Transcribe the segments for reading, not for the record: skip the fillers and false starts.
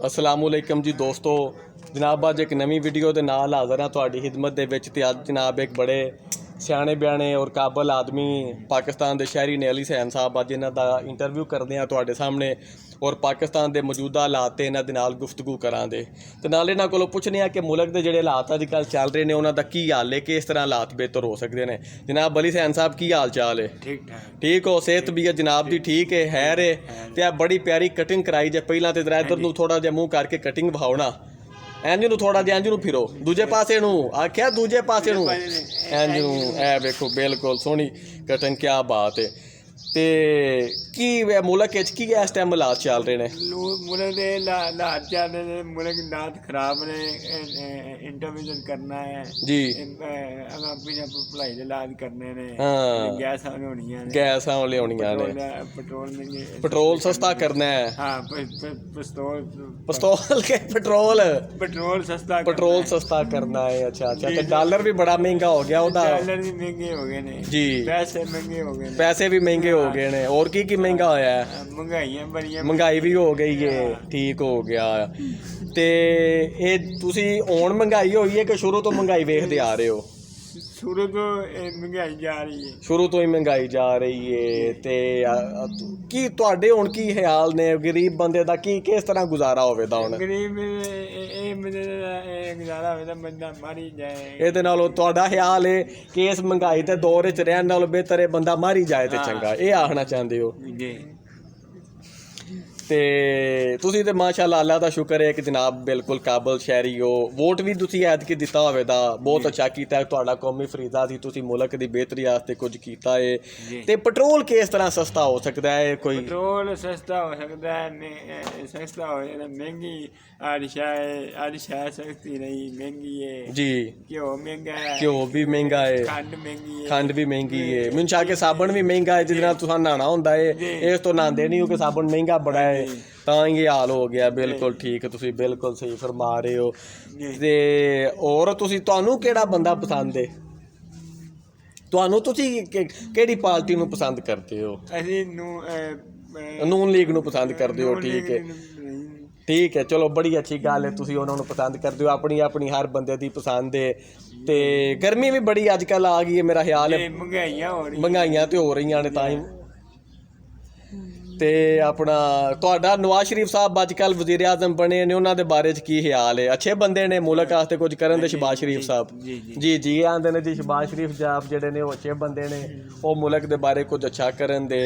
अस्सलामुअलैकुम जी दोस्तों, जनाब अज एक नवी वीडियो के नाल हाज़र हाँ तुहाडी खिदमत दे विच। ते अज जनाब एक बड़े सियाने बयाने और काबल आदमी पाकिस्तान के शहरी ने अली सैन साहब अज इन्हां दा इंटरव्यू करदे हैं तुहाडे सामने और पाकिस्तान के मौजूदा हालात ते इन्हां दे नाल गुफ्तगू करांगे ते नाल इन्हां कोलों पुछने आ कि मुल्क के जिहड़े हालात अजकल चल रहे हैं उन्हां दा की हाल है, किस तरह हालात बेहतर हो सकते हैं। जनाब अली सैन साहब की हाल चाल है? ठीक ठाक ठीक हो? सेहत भी है जनाब दी ठीक है? हैर है ते बड़ी प्यारी कटिंग कराई जे। पहला तो जरा इधर नूं थोड़ा जिहा मूँह करके कटिंग विखाओ ना, इंज नूं थोड़ा जिहा इंज नूं फिरो, दूजे पासे नूं आख्या, दूजे पासे नूं इंज नूं। ऐ वेखो बिल्कुल सोहनी कटिंग, क्या बात है। ते की मुल्क की इस टाइम हालात चल रहे हैं? मुल्क के हालात चल रहे हैं, मुल्क के हालात खराब ने। इंटरव्यू करना है जी, भलाई दे इलाज करने ने। हाँ, गैसां होनियां ने, गैसां लियाउणियां ने, पेट्रोल सस्ता करना है। हाँ, पिस्तौल के पेट्रोल पेट्रोल सस्ता करना है। अच्छा अच्छा, तो डॉलर भी बड़ा महंगा हो गया, डॉलर भी महंगे हो गए ने जी, पैसे महंगे हो गए, पैसे भी महंगे हो गए ने। और की महंगा होया है? महंगाई भी हो गई है, ठीक हो गया। ते ये तुसी हुण महंगाई होई है कि शुरू तो महंगाई वेखदे आ रहे हो? शुरू तो महंगाई जा रही है, शुरू तो ही महंगाई जा रही है। ते की तुहाडे हुण की ख्याल ने गरीब बंदे दा की किस तरह गुजारा होवेदा हुण? गरीब गुजारा होवे तां बंदा मर ही जाए। ਇਹਦੇ ਨਾਲੋਂ ਤੁਹਾਡਾ ਖਿਆਲ ਹੈ ਕਿ ਇਸ ਮਹਿੰਗਾਈ ਦੇ ਦੌਰ ਵਿੱਚ ਰਹਿਣ ਨਾਲੋਂ ਬਿਹਤਰ ਹੈ ਬੰਦਾ ਮਰ ਹੀ ਜਾਏ ਤੇ ਚੰਗਾ, ਇਹ ਆਖਣਾ ਚਾਹੁੰਦੇ ਹੋ? ਜੀ। ਤੇ ਤੁਸੀਂ ਤੇ ਮਾਸ਼ਾਅੱਲਾ ਅੱਲਾ ਦਾ ਸ਼ੁਕਰ ਹੈ ਕਿ ਜਨਾਬ ਬਿਲਕੁਲ ਕਾਬਲ ਸ਼ਹਿਰੀ ਹੋ। ਵੋਟ ਵੀ ਤੁਸੀਂ ਐਤਕੀ ਦਿੱਤਾ ਹੋਵੇਗਾ, ਬਹੁਤ ਅੱਛਾ ਕੀਤਾ। ਤੁਹਾਡਾ ਕੌਮੀ ਫਰੀਜ਼ਾ ਸੀ, ਤੁਸੀਂ ਮੁਲਕ ਦੀ ਬਿਹਤਰੀ ਵਾਸਤੇ ਕੁਝ ਕੀਤਾ ਹੈ। ਤੇ ਪੈਟਰੋਲ ਕਿਸ ਤਰ੍ਹਾਂ ਸਸਤਾ ਹੋ ਸਕਦਾ ਹੈ? ਕੋਈ ਪੈਟਰੋਲ ਸਸਤਾ ਹੋ ਸਕਦਾ ਹੈ, ਸਸਤਾ ਹੋ ਜਾਂਦਾ। ਮਹਿੰਗੀ ਹਰ ਸ਼ੈ ਸਸਤੀ ਨਹੀਂ, ਮਹਿੰਗੀ ਹੈ ਜੀ। ਘਿਓ ਮਹਿੰਗਾ ਹੈ, ਘਿਓ ਵੀ ਮਹਿੰਗਾ ਹੈ, ਖੰਡ ਵੀ ਮਹਿੰਗੀ ਹੈ। ਮੈਨੂੰ ਚਾਹ ਕੇ ਸਾਬਣ ਵੀ ਮਹਿੰਗਾ ਹੈ, ਜਿਹਦੇ ਨਾਲ ਤੁਸੀਂ ਨਹਾਣਾ ਹੁੰਦਾ ਹੈ। ਇਸ ਤੋਂ ਨਹਾਉਂਦੇ ਨਹੀਂ ਹੋ ਕਿ ਸਾਬਣ ਮਹਿੰਗਾ ਬੜਾ ਹੈ, ਤਾਂ ਇਹ ਹਾਲ ਹੋ ਗਿਆ। ਬਿਲਕੁਲ ਠੀਕ, ਤੁਸੀਂ ਬਿਲਕੁਲ ਸਹੀ ਫਰਮਾ ਰਹੇ ਹੋ। ਤੇ ਹੋਰ ਤੁਹਾਨੂੰ ਕਿਹੜਾ ਬੰਦਾ ਪਸੰਦ ਹੈ? ਤੁਸੀਂ ਕਿਹੜੀ ਪਾਰਟੀ ਨੂੰ ਪਸੰਦ ਕਰਦੇ ਹੋ? ਅਸੀਂ ਨੂਨ ਲੀਗ ਨੂੰ ਪਸੰਦ ਕਰਦੇ ਹੋ? ਠੀਕ ਹੈ, ਠੀਕ ਹੈ, ਚਲੋ ਬੜੀ ਅੱਛੀ ਗੱਲ ਹੈ। ਤੁਸੀਂ ਉਹਨਾਂ ਨੂੰ ਪਸੰਦ ਕਰਦੇ ਹੋ, ਆਪਣੀ ਆਪਣੀ ਹਰ ਬੰਦੇ ਦੀ ਪਸੰਦ ਹੈ। ਤੇ ਗਰਮੀ ਵੀ ਬੜੀ ਅੱਜ ਕੱਲ੍ਹ ਆ ਗਈ ਹੈ, ਮੇਰਾ ਖਿਆਲ ਹੈ ਮਹਿੰਗਾਈਆਂ ਤੇ ਹੋ ਰਹੀਆਂ ਨੇ ਤਾਂ ਹੀ। ਤੇ ਆਪਣਾ ਤੁਹਾਡਾ ਨਵਾਜ਼ ਸ਼ਰੀਫ ਸਾਹਿਬ ਅੱਜ ਕੱਲ੍ਹ ਵਜ਼ੀਰ ਆਜ਼ਮ ਬਣੇ ਨੇ, ਉਹਨਾਂ ਦੇ ਬਾਰੇ 'ਚ ਕੀ ਖਿਆਲ ਹੈ? ਅੱਛੇ ਬੰਦੇ ਨੇ ਮੁਲਕ ਵਾਸਤੇ ਕੁਝ ਕਰਨ ਦੇ? ਸ਼ਹਿਬਾਜ਼ ਸ਼ਰੀਫ ਸਾਹਿਬ ਜੀ ਜੀ ਆਉਂਦੇ ਨੇ ਜੀ। ਸ਼ਹਿਬਾਜ਼ ਸ਼ਰੀਫ ਸਾਹਿਬ ਜਿਹੜੇ ਨੇ ਉਹ ਅੱਛੇ ਬੰਦੇ ਨੇ, ਉਹ ਮੁਲਕ ਦੇ ਬਾਰੇ ਕੁਝ ਅੱਛਾ ਕਰਨ ਦੇ।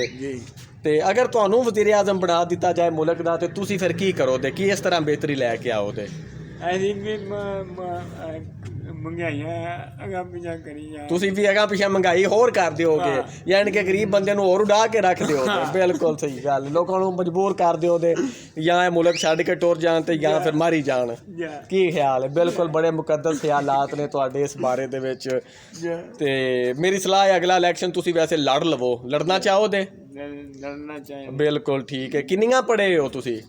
ਤੇ ਅਗਰ ਤੁਹਾਨੂੰ ਵਜ਼ੀਰ ਆਜ਼ਮ ਬਣਾ ਦਿੱਤਾ ਜਾਏ ਮੁਲਕ ਦਾ, ਤੇ ਤੁਸੀਂ ਫਿਰ ਕੀ ਕਰੋਗੇ? ਕੀ ਇਸ ਤਰ੍ਹਾਂ ਬਿਹਤਰੀ ਲੈ ਕੇ ਆਓਗੇ? ਤੁਸੀਂ ਵੀ ਅਗਾਂ ਪਿਛਾ ਮਹਿੰਗਾਈ ਹੋਰ ਕਰ ਦਿਓਗੇ, ਯਾਨੀ ਕਿ ਗਰੀਬ ਬੰਦੇ ਨੂੰ ਹੋਰ ਉਡਾ ਕੇ ਰੱਖ ਦਿਓਗੇ। ਬਿਲਕੁਲ ਸਹੀ ਗੱਲ, ਲੋਕਾਂ ਨੂੰ ਮਜਬੂਰ ਕਰ ਦਿਓਗੇ ਜਾਂ ਇਹ ਮੁਲਕ ਛੱਡ ਕੇ ਟੁਰ ਜਾਣ ਤੇ ਜਾਂ ਫਿਰ ਮਰ ਹੀ ਜਾਣ। ਕੀ ਖਿਆਲ ਹੈ? ਬਿਲਕੁਲ ਬੜੇ ਮੁਕੱਦਸ ਖਿਆਲਾਤ ਨੇ ਤੁਹਾਡੇ ਇਸ ਬਾਰੇ ਦੇ ਵਿੱਚ। ਤੇ ਮੇਰੀ ਸਲਾਹ ਹੈ ਅਗਲਾ ਇਲੈਕਸ਼ਨ ਤੁਸੀਂ ਵੈਸੇ ਲੜ ਲਵੋ। ਲੜਨਾ ਚਾਹੋਗੇ? ਲੜਨਾ ਚਾਹੀਦਾ। ਬਿਲਕੁਲ ਠੀਕ ਹੈ। ਕਿੰਨੀਆਂ ਪੜ੍ਹੇ ਹੋ ਤੁਸੀਂ?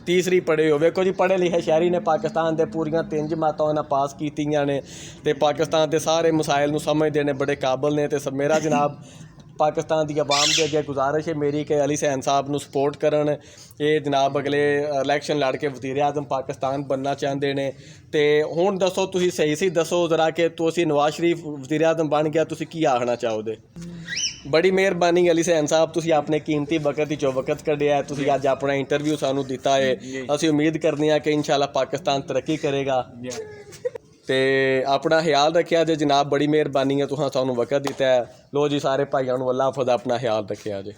ਤੀਸਰੀ ਪੜ੍ਹੇ ਹੋ। ਵੇਖੋ ਜੀ, ਪੜ੍ਹੇ ਲਿਖੇ ਸ਼ਹਿਰੀ ਨੇ ਪਾਕਿਸਤਾਨ ਦੇ ਪੂਰੀਆਂ 3 ਜਮਾਤਾਂ ਉਹਨਾਂ ਪਾਸ ਕੀਤੀਆਂ ਨੇ ਤੇ ਪਾਕਿਸਤਾਨ ਦੇ ਸਾਰੇ ਮਸਾਇਲ ਨੂੰ ਸਮਝਦੇ ਨੇ, ਬੜੇ ਕਾਬਲ ਨੇ। ਤੇ ਮੇਰਾ ਜਨਾਬ ਪਾਕਿਸਤਾਨ ਦੀ ਆਵਾਮ ਦੇ ਅੱਗੇ ਗੁਜ਼ਾਰਿਸ਼ ਹੈ ਮੇਰੀ ਕਿ ਅਲੀ ਸੈਨ ਸਾਹਿਬ ਨੂੰ ਸਪੋਰਟ ਕਰਨ। ਇਹ ਜਨਾਬ ਅਗਲੇ ਇਲੈਕਸ਼ਨ ਲੜ ਕੇ ਵਜ਼ੀਰ ਆਜ਼ਮ ਪਾਕਿਸਤਾਨ ਬਣਨਾ ਚਾਹੁੰਦੇ ਨੇ। ਤੇ ਹੁਣ ਦੱਸੋ, ਤੁਸੀਂ ਸਹੀ ਦੱਸੋ ਜ਼ਰਾ ਕਿ ਤੁਸੀਂ ਨਵਾਜ਼ ਸ਼ਰੀਫ ਵਜ਼ੀਰ ਆਜ਼ਮ ਬਣ ਗਿਆ, ਤੁਸੀਂ ਕੀ ਆਖਣਾ ਚਾਹੋਗੇ? ਬੜੀ ਮਿਹਰਬਾਨੀ ਅਲੀ ਸੈਨ ਸਾਹਿਬ, ਤੁਸੀਂ ਆਪਣੇ ਕੀਮਤੀ ਵਕਤ ਵਿੱਚੋਂ ਵਕਤ ਕੱਢਿਆ, ਤੁਸੀਂ ਅੱਜ ਆਪਣਾ ਇੰਟਰਵਿਊ ਸਾਨੂੰ ਦਿੱਤਾ ਹੈ। ਅਸੀਂ ਉਮੀਦ ਕਰਦੇ ਹਾਂ ਕਿ ਇਨਸ਼ਾਅੱਲਾ ਪਾਕਿਸਤਾਨ ਤਰੱਕੀ ਕਰੇਗਾ। ਤੇ ਆਪਣਾ ਖਿਆਲ ਰੱਖਿਆ ਜੇ ਜਨਾਬ, ਬੜੀ ਮਿਹਰਬਾਨੀ ਹੈ ਤੁਸੀਂ ਸਾਨੂੰ ਵਕਤ ਦਿੱਤਾ ਹੈ। ਲੋ ਜੀ ਸਾਰੇ ਭਾਈਆਂ ਨੂੰ ਅੱਲਾ ਹਾਫਿਜ਼, ਆਪਣਾ ਖਿਆਲ ਰੱਖਿਆ ਜੇ।